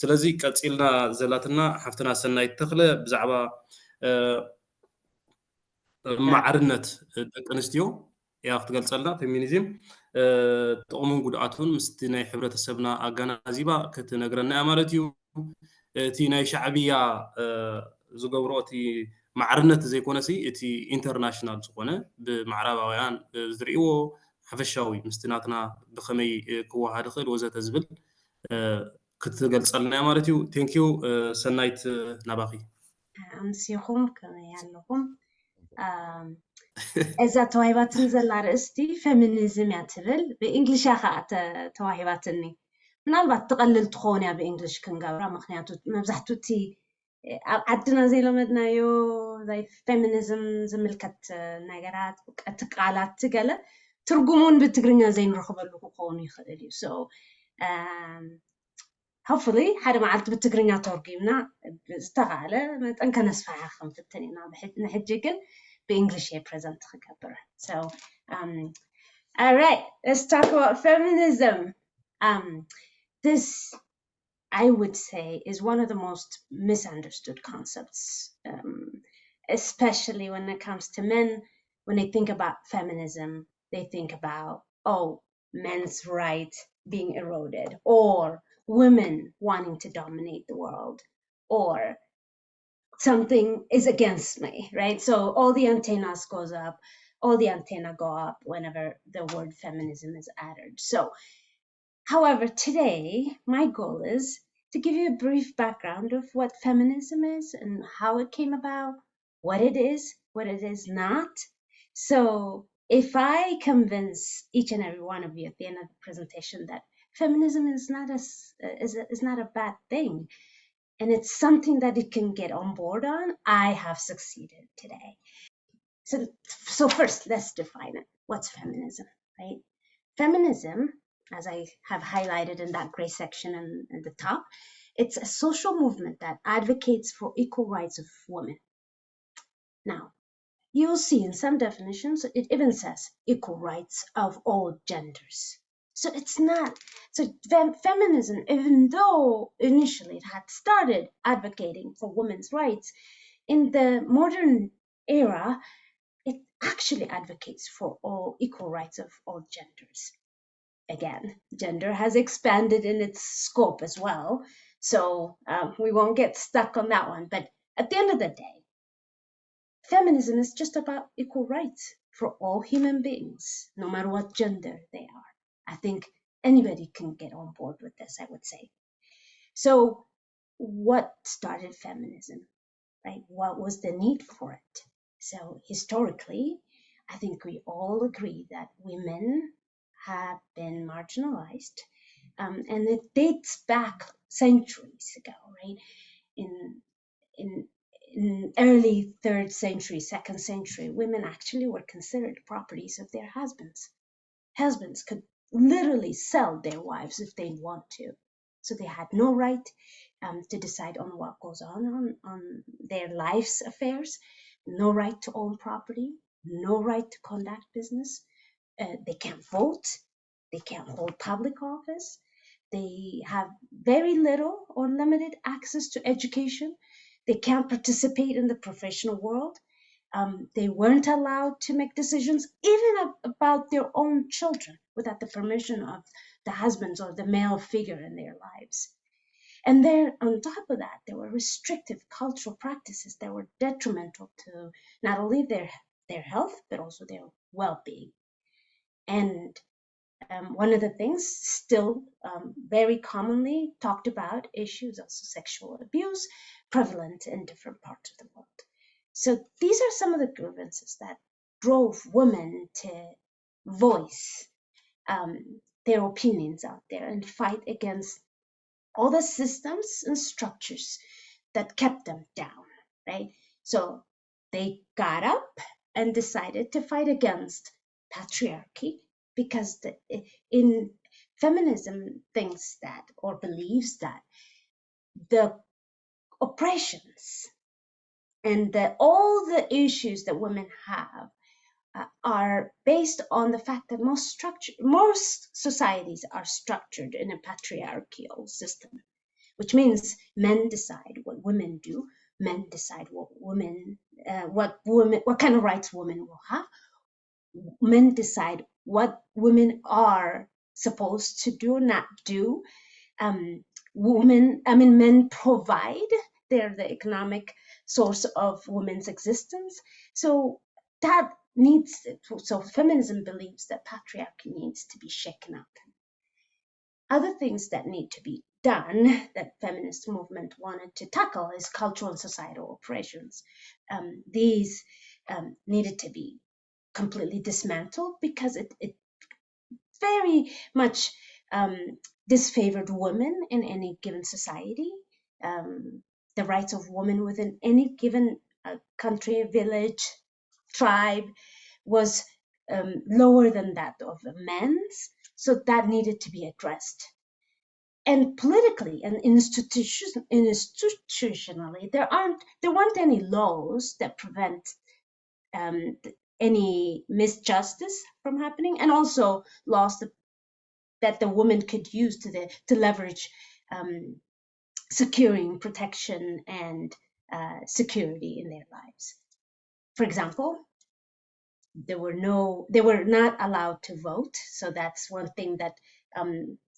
ስለዚህ ቀፂልና ዘላትና ሓፍትና ሰናይ ተክለ ብዛዕባ ማዕርነት ደቂ ኣንስትዮ ያ ክትገልፀልና ፌሚኒዝም ጥቕሙን ጉድኣቱን ምስቲ ናይ ሕብረተሰብና ኣገናዚባ ክትነግረና እያ ማለት እዩ እቲ ናይ ሻዕብያ ዝገብሮ እቲ ማዕርነት ዘይኮነሲ እቲ ኢንተርናሽናል ዝኾነ ብማዕረባውያን ዝርእይዎ ሓፈሻዊ ምስቲ ናትና ብኸመይ ክወሃድ ይኽእል ወዘተ ዝብል ክትገልፀልና እያ ማለት እዩ ቴንኪዩ ሰናይት ናባኺ ኣምሲኹም ከመይ ኣለኹም እዛ ተዋሂባትን ዘላ ርእስቲ ፌሚኒዝም እያ ትብል ብእንግሊሻ ከዓ ተዋሂባትኒ ምናልባት ትቐልል ትኸውን እያ ብእንግሊሽ ክንገብራ ምክንያቱ መብዛሕትኡ እቲ ኣብ ዓድና ዘይለመድናዮ ናይ ፌሚኒዝም ዝምልከት ነገራት እቲ ቃላት ትገለ ትርጉሙን ብትግርኛ ዘይንረኽበሉ ክኸውን ይኽእል እዩ so hopefully ሓደ መዓልቲ ብትግርኛ ተርጉምና ዝተኻለ መጠን ከነስፋሕያ ክንፍትን ኢና ንሕጂ ግን በእንግሊሽ present ክገብር so all right let's talk about feminism this I would say is one of the most misunderstood concepts especially when it comes to men when they think about feminism they think about men's rights being eroded or women wanting to dominate the world or something is against me, right? So all the antennas go up whenever the word feminism is uttered. So, however, today my goal is to give you a brief background of what feminism is and how it came about, what it is not. So if I convince each and every one of you at the end of the presentation that feminism is not a bad thing, and it's something that it can get on board on, I have succeeded today. So first, let's define it. What's feminism, right? Feminism, as I have highlighted in that gray section in the top, it's a social movement that advocates for equal rights of women. Now, you'll see in some definitions, it even says equal rights of all genders. So it's not, so feminism, even though initially it had started advocating for women's rights, in the modern era, it actually advocates for all equal rights of all genders. Again, gender has expanded in its scope as well, so we won't get stuck on that one. But at the end of the day, feminism is just about equal rights for all human beings, no matter what gender they are. I think anybody can get on board with this, I would say. So what started feminism, right? What was the need for it? So historically, I think we all agree that women have been marginalized, and it dates back centuries ago, right? In early 3rd century, 2nd century, women actually were considered properties of their husbands. Husbands could literally sell their wives if they want to. So they had no right to decide on what goes on their life's affairs, no right to own property, no right to conduct business. They can't vote. They can't hold public office. They have very little or limited access to education. They can't participate in the professional world. They weren't allowed to make decisions even about their own children without the permission of the husbands or the male figure in their lives. And there, on top of that, there were restrictive cultural practices that were detrimental to not only their health, but also their well-being. And one of the things still very commonly talked about issues of sexual abuse prevalent in different parts of the world. So these are some of the grievances that drove women to voice their opinions out there and fight against all the systems and structures that kept them down, right? So they got up and decided to fight against patriarchy because in feminism thinks that or believes that the oppressions and all the issues that women have are based on the fact that most societies are structured in a patriarchal system, which means men decide what women do, men decide what kind of rights women will have, men decide what women are supposed to do, not do. Men provide, they're the economic source of women's existence. So feminism believes that patriarchy needs to be shaken up. Other things that need to be done that feminist movement wanted to tackle is cultural and societal oppressions. These needed to be completely dismantled because it very much disfavored women in any given society. The rights of women within any given country, village, tribe was lower than that of men's. So that needed to be addressed. And politically and institutionally, there weren't any laws that prevent any misjustice from happening, and also laws that the woman could use to leverage securing protection and security in their lives. For example, they were not allowed to vote, so that's one thing that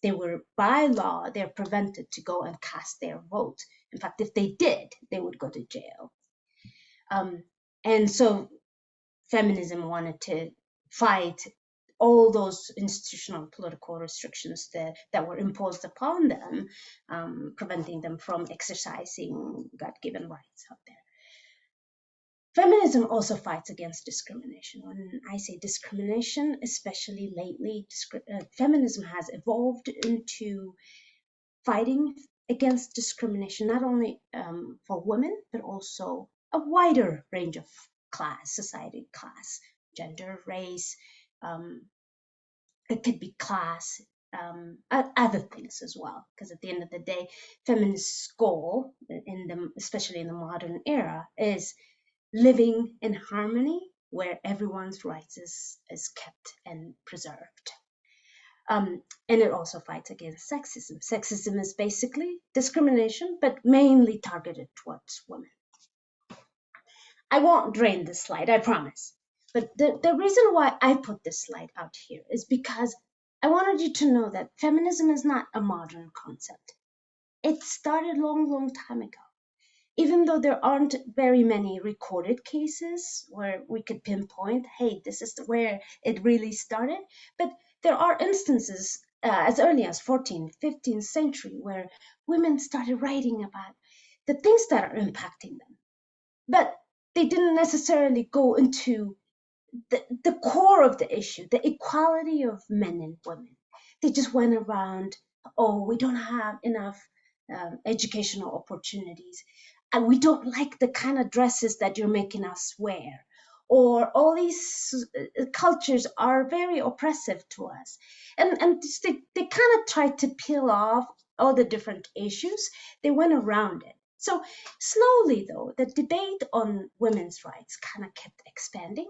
they were, by law, they're prevented to go and cast their vote. In fact, if they did, they would go to jail. And so feminism wanted to fight all those institutional political restrictions that were imposed upon them, preventing them from exercising God-given rights out there. Feminism also fights against discrimination. When I say discrimination, especially lately, feminism has evolved into fighting against discrimination, not only for women, but also a wider range of society class, gender, race, it could be class, other things as well. Because at the end of the day, feminist goal, especially in the modern era, is living in harmony where everyone's rights is kept and preserved. And it also fights against sexism. Sexism is basically discrimination, but mainly targeted towards women. I won't drain this slide, I promise. But the reason why I put this slide out here is because I wanted you to know that feminism is not a modern concept. It started long time ago. Even though there aren't very many recorded cases where we could pinpoint, hey, this is where it really started, but there are instances as early as 14th, 15th century where women started writing about the things that are impacting them. But they didn't necessarily go into the core of the issue, the equality of men and women. They just went around, oh, we don't have enough educational opportunities, and we don't like the kind of dresses that you're making us wear, or all these cultures are very oppressive to us. And they kind of tried to peel off all the different issues. They went around it. So slowly, though, the debate on women's rights kind of kept expanding.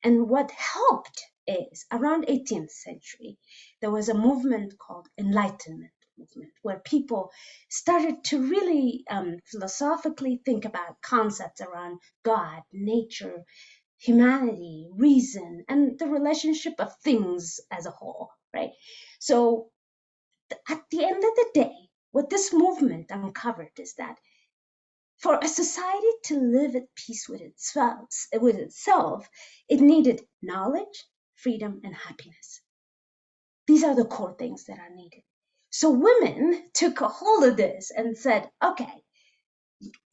And what helped is around 18th century, there was a movement called Enlightenment movement, where people started to really philosophically think about concepts around God, nature, humanity, reason, and the relationship of things as a whole, right? So at the end of the day, what this movement uncovered is that for a society to live at peace with itself, it needed knowledge, freedom, and happiness. These are the core things that are needed. So women took a hold of this and said, okay,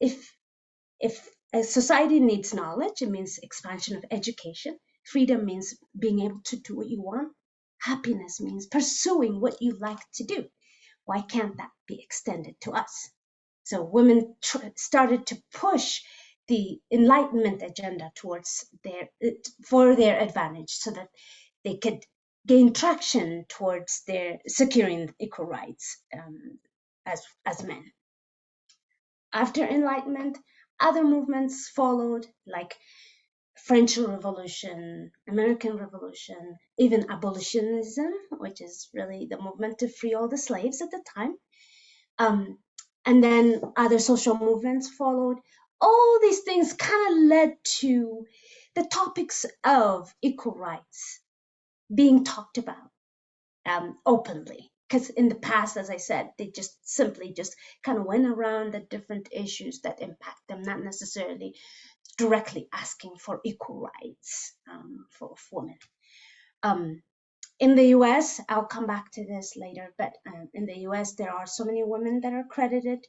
if a society needs knowledge, it means expansion of education. Freedom means being able to do what you want. Happiness means pursuing what you like to do. Why can't that be extended to us? So women started to push the Enlightenment agenda for their advantage, so that they could gain traction towards their securing equal rights as men. After Enlightenment, other movements followed, like French Revolution, American Revolution, even abolitionism, which is really the movement to free all the slaves at the time. and then other social movements followed. All these things kind of led to the topics of equal rights being talked about openly. Because in the past, as I said, they just simply just kind of went around the different issues that impact them, not necessarily directly asking for equal rights for women. In the US, I'll come back to this later, but in the US, there are so many women that are credited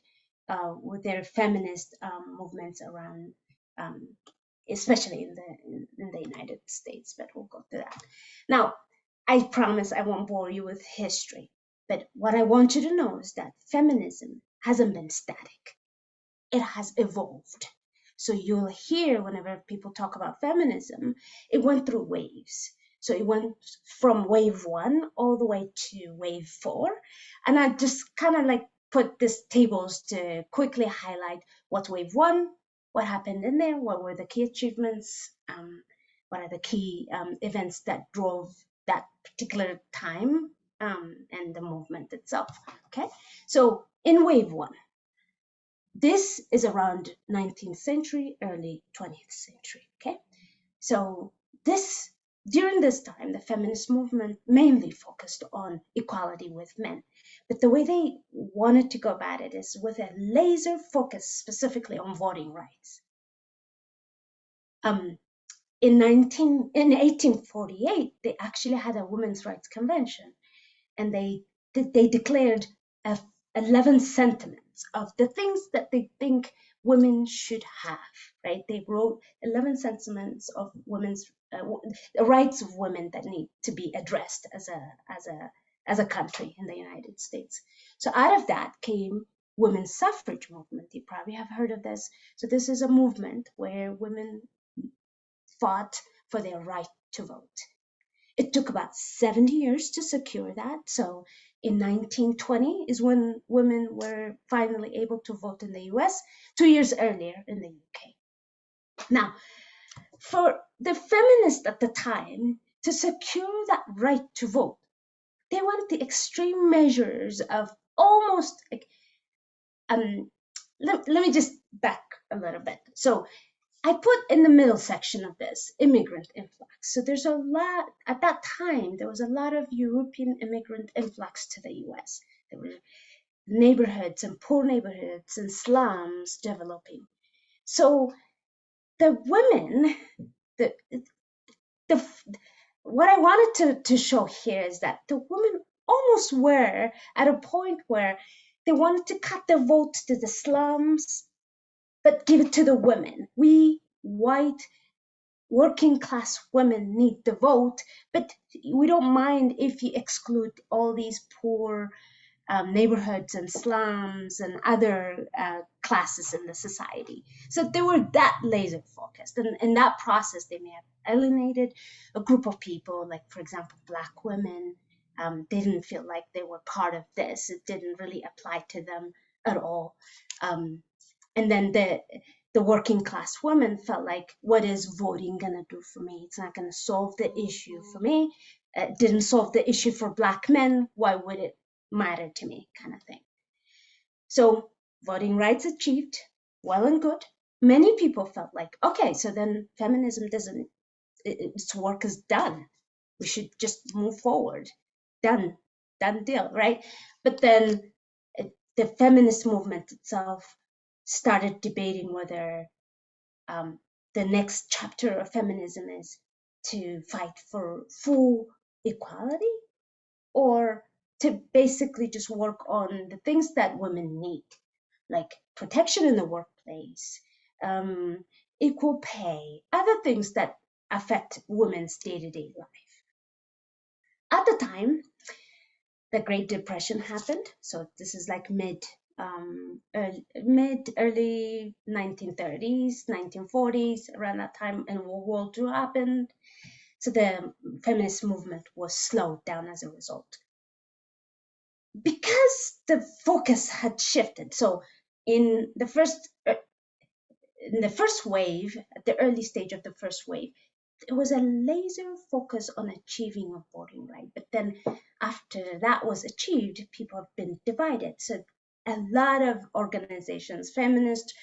with their feminist movements around, especially in the United States, but we'll go to that. Now, I promise I won't bore you with history, but what I want you to know is that feminism hasn't been static. It has evolved. So you'll hear whenever people talk about feminism, it went through waves. So it went from wave 1 all the way to wave 4. And I just kind of like put these tables to quickly highlight what's wave 1, what happened in there, what were the key achievements, what are the key events that drove that particular time and the movement itself. Okay, so in wave 1, this is around 19th century, early 20th century, okay? So during this time, the feminist movement mainly focused on equality with men. But the way they wanted to go about it is with a laser focus specifically on voting rights. In 1848, they actually had a women's rights convention, and they declared 11 sentiments of the things that they think women should have, right? They wrote 11 sentiments of women's the rights of women that need to be addressed as a country in the United States. So out of that came women's suffrage movement. You probably have heard of this. So this is a movement where women fought for their right to vote. It took about 70 years to secure that. So in 1920 is when women were finally able to vote in the US, 2 years earlier in the UK. Now, for the feminists at the time, to secure that right to vote, they wanted the extreme measures of almost like, let me just back a little bit. So I put in the middle section of this immigrant influx. So there's a lot, at that time, there was a lot of European immigrant influx to the US. There were neighborhoods and poor neighborhoods and slums developing. So the women, what I wanted to show here is that the women almost were at a point where they wanted to cut their vote to the slums, but give it to the women. We white working class women need the vote, but we don't mind if you exclude all these poor neighborhoods and slums and other classes in the society. So they were that laser focused. And in that process, they may have alienated a group of people, like, for example, Black women. They didn't feel like they were part of this. It didn't really apply to them at all. And then the working class women felt like, what is voting gonna do for me? It's not gonna solve the issue for me. It didn't solve the issue for Black men. Why would it matter to me, kind of thing? So voting rights achieved, well and good. Many people felt like, okay, so then feminism doesn't, its work is done. We should just move forward. Done deal, right? But then the feminist movement itself started debating whether the next chapter of feminism is to fight for full equality, or to basically just work on the things that women need, like protection in the workplace, equal pay, other things that affect women's day-to-day life. At the time, the Great Depression happened. So this is like early 1930s, 1940s, around that time, and World War II happened. So the feminist movement was slowed down as a result, because the focus had shifted. So in the first wave, at the early stage of the first wave, it was a laser focus on achieving a voting right. But then after that was achieved, people have been divided. So a lot of organizations, feminist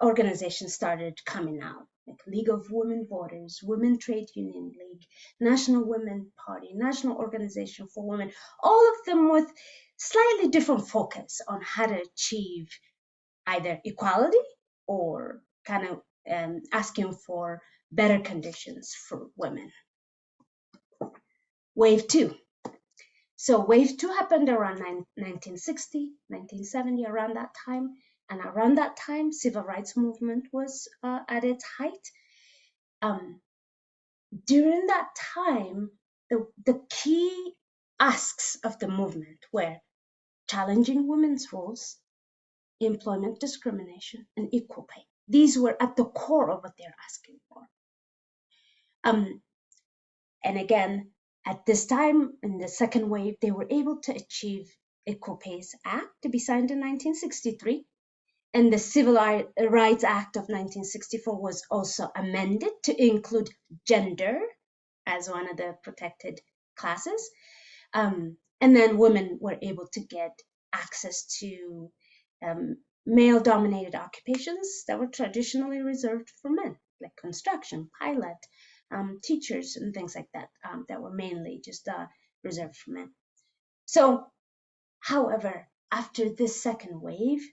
organizations started coming out, like League of Women Voters, Women Trade Union League, National Women Party, National Organization for Women, all of them with slightly different focus on how to achieve either equality or kind of asking for better conditions for women. Wave 2. So wave 2 happened around 1960, 1970, around that time. And around that time, civil rights movement was at its height. During that time, the key asks of the movement were challenging women's roles, employment discrimination, and equal pay. These were at the core of what they're asking for. And again, at this time, in the second wave, they were able to achieve Equal Pay Act to be signed in 1963. And the Civil Rights Act of 1964 was also amended to include gender as one of the protected classes. And then women were able to get access to male-dominated occupations that were traditionally reserved for men, like construction, pilot, teachers, and things like that, that were mainly just reserved for men. So, however, after this second wave,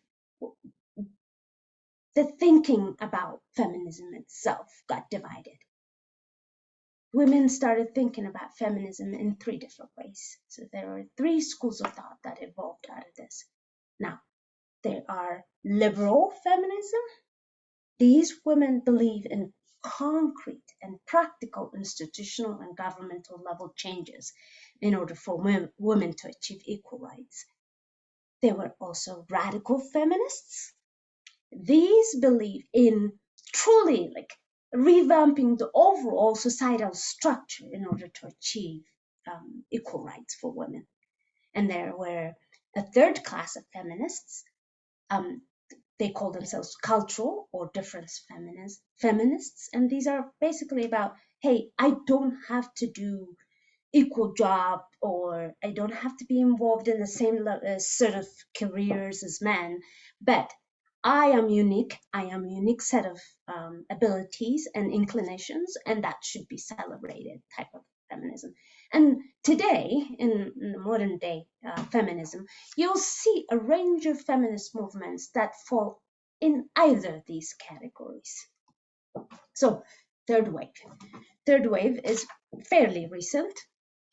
the thinking about feminism itself got divided. Women started thinking about feminism in 3 different ways. So there were 3 schools of thought that evolved out of this. Now, there are liberal feminism. These women believe in concrete and practical institutional and governmental level changes in order for women to achieve equal rights. There were also radical feminists. These believe in truly like revamping the overall societal structure in order to achieve equal rights for women. And there were a third class of feminists. They call themselves cultural or difference feminists. And these are basically about, hey, I don't have to do equal job, or I don't have to be involved in the same sort of careers as men, but I am unique. I am a unique set of abilities and inclinations, and that should be celebrated type of feminism. And today, in the modern day feminism, you'll see a range of feminist movements that fall in either of these categories. So, third wave. Third wave is fairly recent,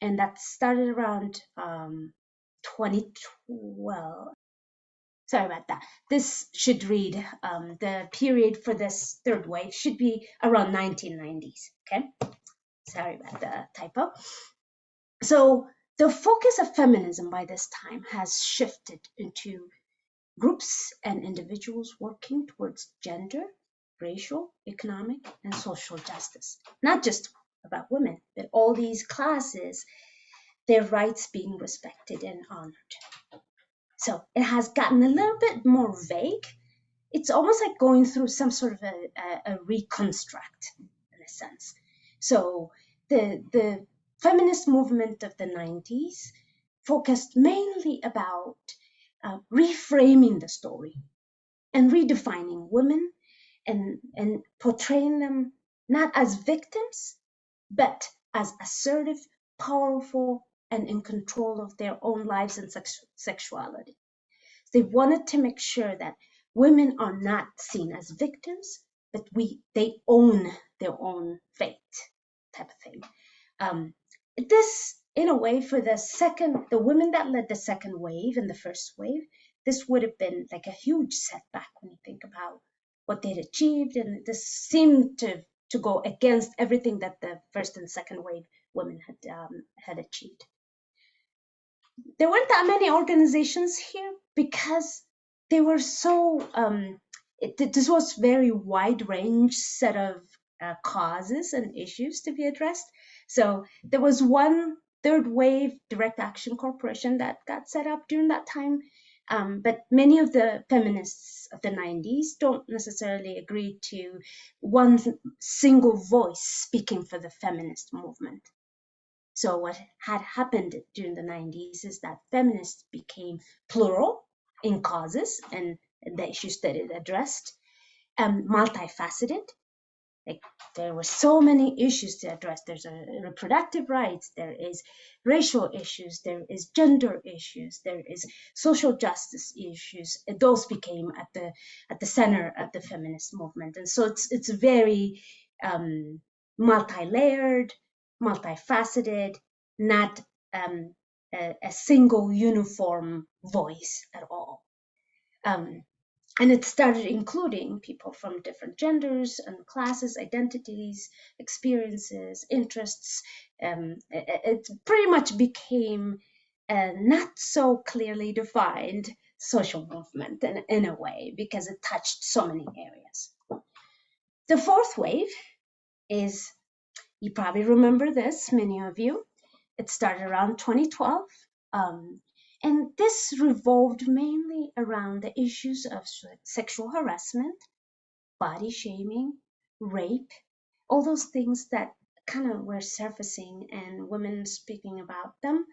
and that started around 2012. Sorry about that. This should read, the period for this third wave should be around 1990s, okay? Sorry about the typo. So the focus of feminism by this time has shifted into groups and individuals working towards gender, racial, economic, and social justice. Not just about women, but all these classes, their rights being respected and honored. So it has gotten a little bit more vague. It's almost like going through some sort of a reconstruct in a sense. So the feminist movement of the 90s focused mainly about reframing the story and redefining women and portraying them not as victims, but as assertive, powerful, and in control of their own lives and sexuality. They wanted to make sure that women are not seen as victims, but they own their own fate, type of thing. This, in a way, for the women that led the second wave and the first wave, this would have been like a huge setback when you think about what they'd achieved, and this seemed to go against everything that the first and second wave women had achieved. There weren't that many organizations here because they were so, this was very wide range set of causes and issues to be addressed. So there was one third wave direct action corporation that got set up during that time. But many of the feminists of the 90s don't necessarily agree to one single voice speaking for the feminist movement. So what had happened during the 90s is that feminists became plural, in causes and the issues that it addressed, multifaceted. Like there were so many issues to address. There's reproductive rights, there is racial issues, there is gender issues, there is social justice issues. And those became at the center of the feminist movement. And so it's very multi-layered, multifaceted, not a single uniform voice at all. And it started including people from different genders and classes, identities, experiences, interests. It pretty much became a not so clearly defined social movement in a way, because it touched so many areas. The fourth wave is, you probably remember this, many of you. It started around 2012. And this revolved mainly around the issues of sexual harassment, body shaming, rape, all those things that kind of were surfacing and women speaking about them,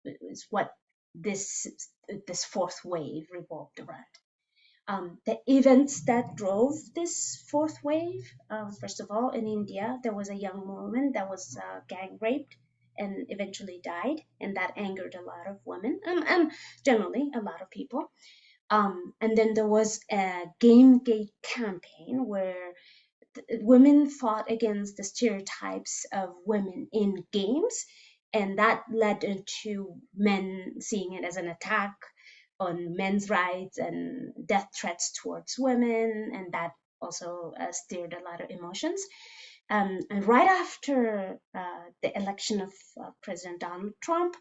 is what this fourth wave revolved around. The events that drove this fourth wave, first of all, in India, there was a young woman that was gang raped and eventually died, and that angered a lot of women and generally a lot of people. And then there was a Gamegate campaign where women fought against the stereotypes of women in games, and that led into men seeing it as an attack on men's rights and death threats towards women, and that also stirred a lot of emotions. And right after the election of President Donald Trump,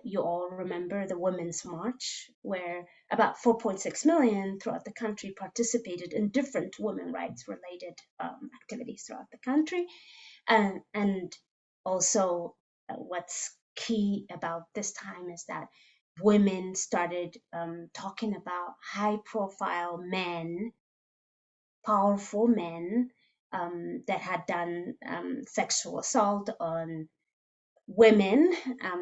you all remember the Women's March, where about 4.6 million throughout the country participated in different women rights related activities throughout the country. And also what's key about this time is that women started talking about high profile men, powerful men, that had done sexual assault on women,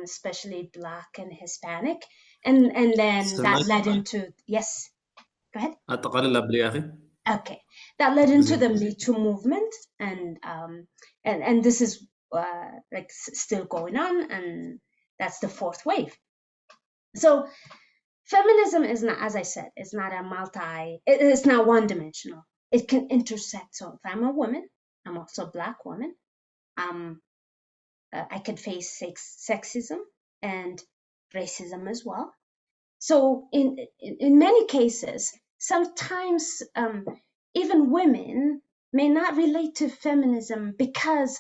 especially Black and Hispanic, and then that Senait, led into, yes, go ahead. أتقلل قبل يا أخي. Okay, that led into the زين. Me Too movement, and this is like still going on, and that's the fourth wave. So feminism is not, as I said, it's not it's not one dimensional. It can intersect. So if I'm a woman, I'm also a Black woman. I could face sexism and racism as well. So in many cases, sometimes even women may not relate to feminism because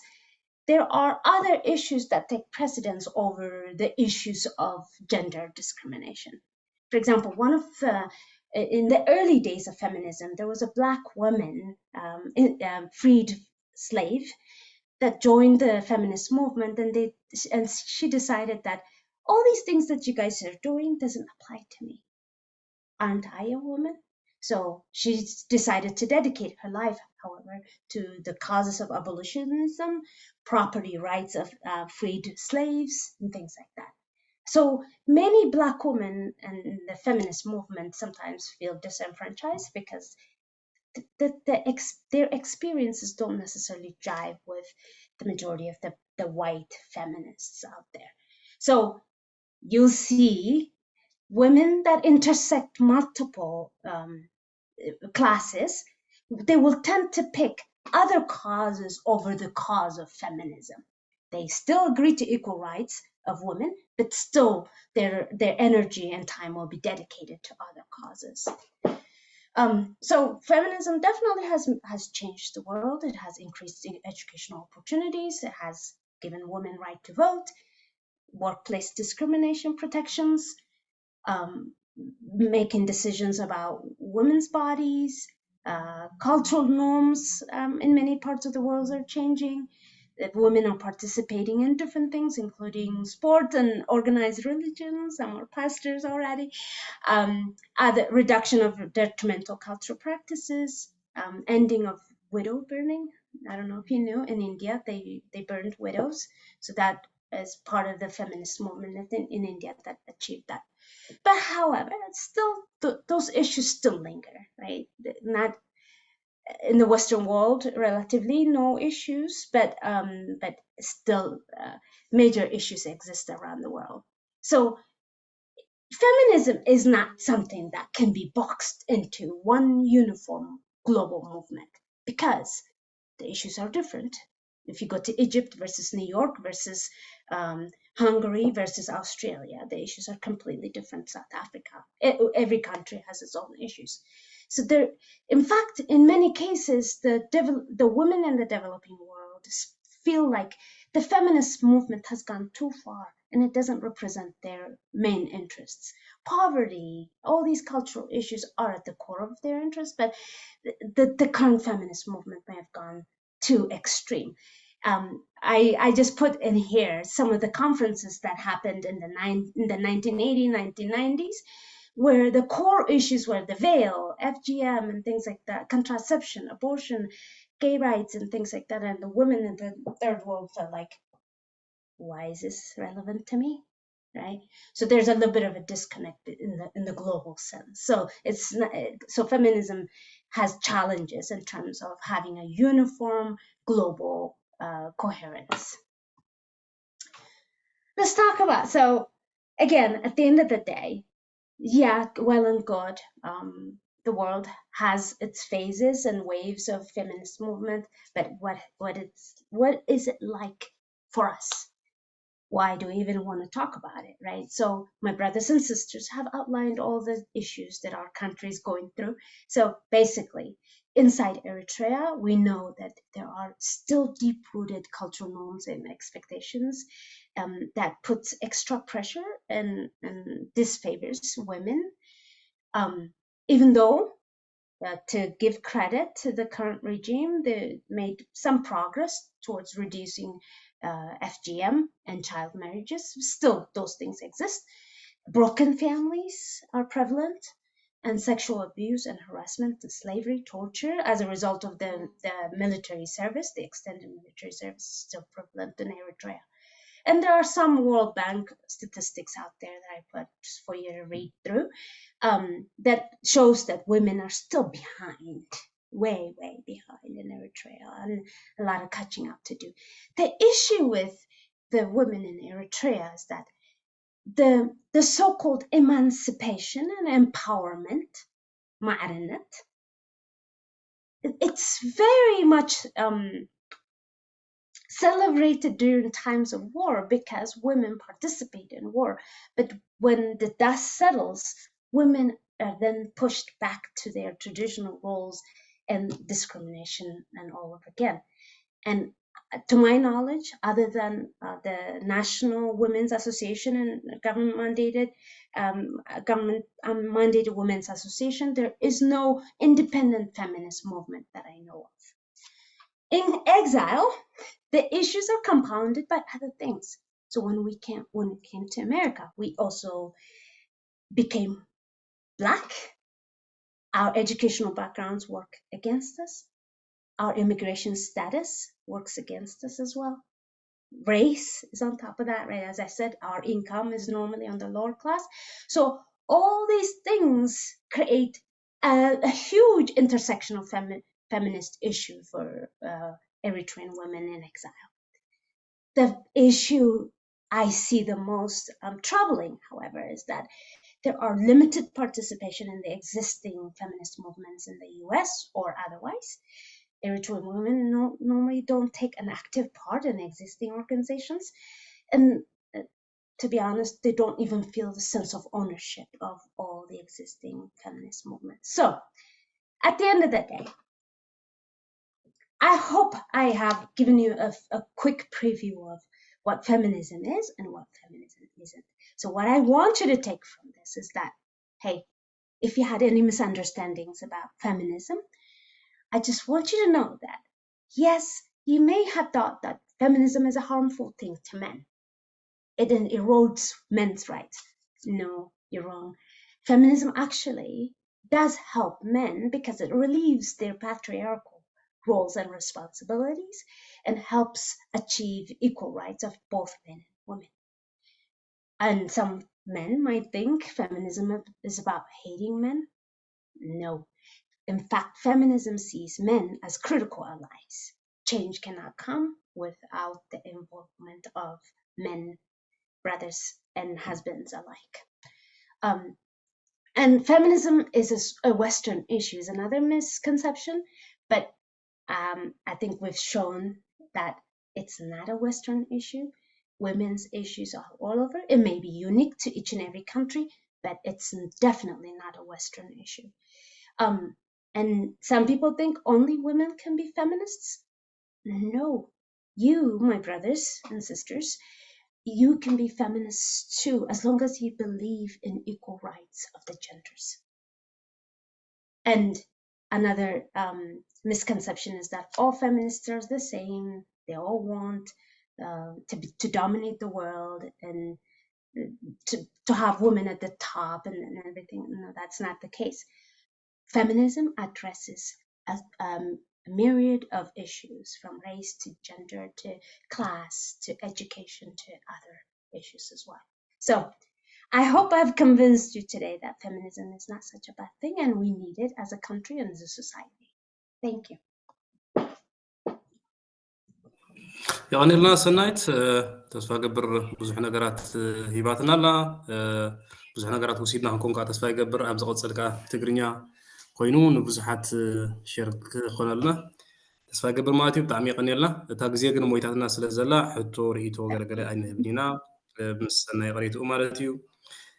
there are other issues that take precedence over the issues of gender discrimination. For example, in the early days of feminism, there was a Black woman, freed slave, that joined the feminist movement, and she decided that all these things that you guys are doing doesn't apply to me. Aren't I a woman? So she decided to dedicate her life, however, to the causes of abolitionism, property rights of freed slaves, and things like that. So many Black women in the feminist movement sometimes feel disenfranchised because their experiences don't necessarily jive with the majority of the white feminists out there. So you'll see women that intersect multiple classes, they will tend to pick other causes over the cause of feminism. They still agree to equal rights of women, but still their energy and time will be dedicated to other causes. So feminism definitely has changed the world. It has increased educational opportunities. It has given women right to vote, workplace discrimination protections, making decisions about women's bodies, cultural norms in many parts of the world are changing. That women are participating in different things, including sport and organized religion. Some are pastors already. The reduction of detrimental cultural practices, ending of widow burning. I don't know if you knew, in India they burned widows, so that is part of the feminist movement in India that achieved that. But however, it's still those issues still linger, right? Not in the Western world, relatively no issues, but still major issues exist around the world. So feminism is not something that can be boxed into one uniform global movement, because the issues are different. If you go to Egypt versus New York versus Hungary versus Australia, the issues are completely different. South Africa, every country has its own issues. So there, in fact, in many cases, the women in the developing world feel like the feminist movement has gone too far and it doesn't represent their main interests. Poverty, all these cultural issues are at the core of their interests, but the current feminist movement may have gone too extreme. I just put in here some of the conferences that happened in the 1980s, 1990s, where the core issues were the veil, FGM, and things like that, contraception, abortion, gay rights, and things like that. And the women in the third world felt like, why is this relevant to me? Right? So there's a little bit of a disconnect in the global sense. So it's not, so feminism has challenges in terms of having a uniform global coherence. Let's talk about, so again, at the end of the day, yeah, well and good. The world has its phases and waves of feminist movement, but what is it like for us? Why do we even want to talk about it, right? So my brothers and sisters have outlined all the issues that our country is going through. So basically, inside Eritrea, we know that there are still deep-rooted cultural norms and expectations that puts extra pressure and disfavors women. Even though, to give credit to the current regime, they made some progress towards reducing FGM and child marriages. Still, those things exist. Broken families are prevalent, and sexual abuse and harassment, and slavery, torture, as a result of the military service, the extended military service, is still prevalent in Eritrea. And there are some World Bank statistics out there that I put just for you to read through, that shows that women are still behind, way behind in Eritrea, and a lot of catching up to do. The issue with the women in Eritrea is that the so-called emancipation and empowerment, ma'arinat, it's very much celebrated during times of war because women participate in war. But when the dust settles, women are then pushed back to their traditional roles and discrimination and all over again. And to my knowledge, other than the National Women's Association and government mandated Women's Association, there is no independent feminist movement that I know of. In exile, the issues are compounded by other things. So when it came to America, we also became Black. Our educational backgrounds work against us. Our immigration status works against us as well. Race is on top of that, right? As I said, our income is normally on the lower class. So all these things create a huge intersectional feminist issue for Eritrean women in exile. The issue I see the most troubling, however, is that there are limited participation in the existing feminist movements in the US or otherwise. Eritrean women normally don't take an active part in existing organizations. And to be honest, they don't even feel the sense of ownership of all the existing feminist movements. So at the end of the day, I hope I have given you a quick preview of what feminism is and what feminism isn't. So what I want you to take from this is that, hey, if you had any misunderstandings about feminism, I just want you to know that, yes, you may have thought that feminism is a harmful thing to men. It erodes men's rights. No, you're wrong. Feminism actually does help men because it relieves their patriarchal roles and responsibilities and helps achieve equal rights of both men and women. And some Men might think feminism is about hating men. No. In fact, feminism sees men as critical allies. Change cannot come without the involvement of men, brothers, and husbands alike. And feminism is a Western issue, is another misconception, but I think we've shown that it's not a Western issue. Women's issues are all over. It may be unique to each and every country, but it's definitely not a Western issue. And some people think only women can be feminists. No, you, my brothers and sisters, you can be feminists too, as long as you believe in equal rights of the genders. And another misconception is that all feminists are the same. They all want to dominate the world and to have women at the top and everything. No, that's not the case. Feminism addresses a myriad of issues, from race to gender to class to education to other issues as well. So I hope I've convinced you today that feminism is not such a bad thing and we need it as a country and as a society. Thank you. يغنيلنا سنايت تسفى قبر بزح نقرات هيباتنا لا بزح نقرات وسيدنا هنكون قاعد تسفى قبر أبزغ تسلقا تقرنيا قوينون بزحات شرك خلالنا تسفى قبر ماتي بتعمي قنيلنا تاقزيه قنو مويتاتنا سلزلا حتو رئيتو غرقري أين هبنينا بمسنا يغريتو مالتيو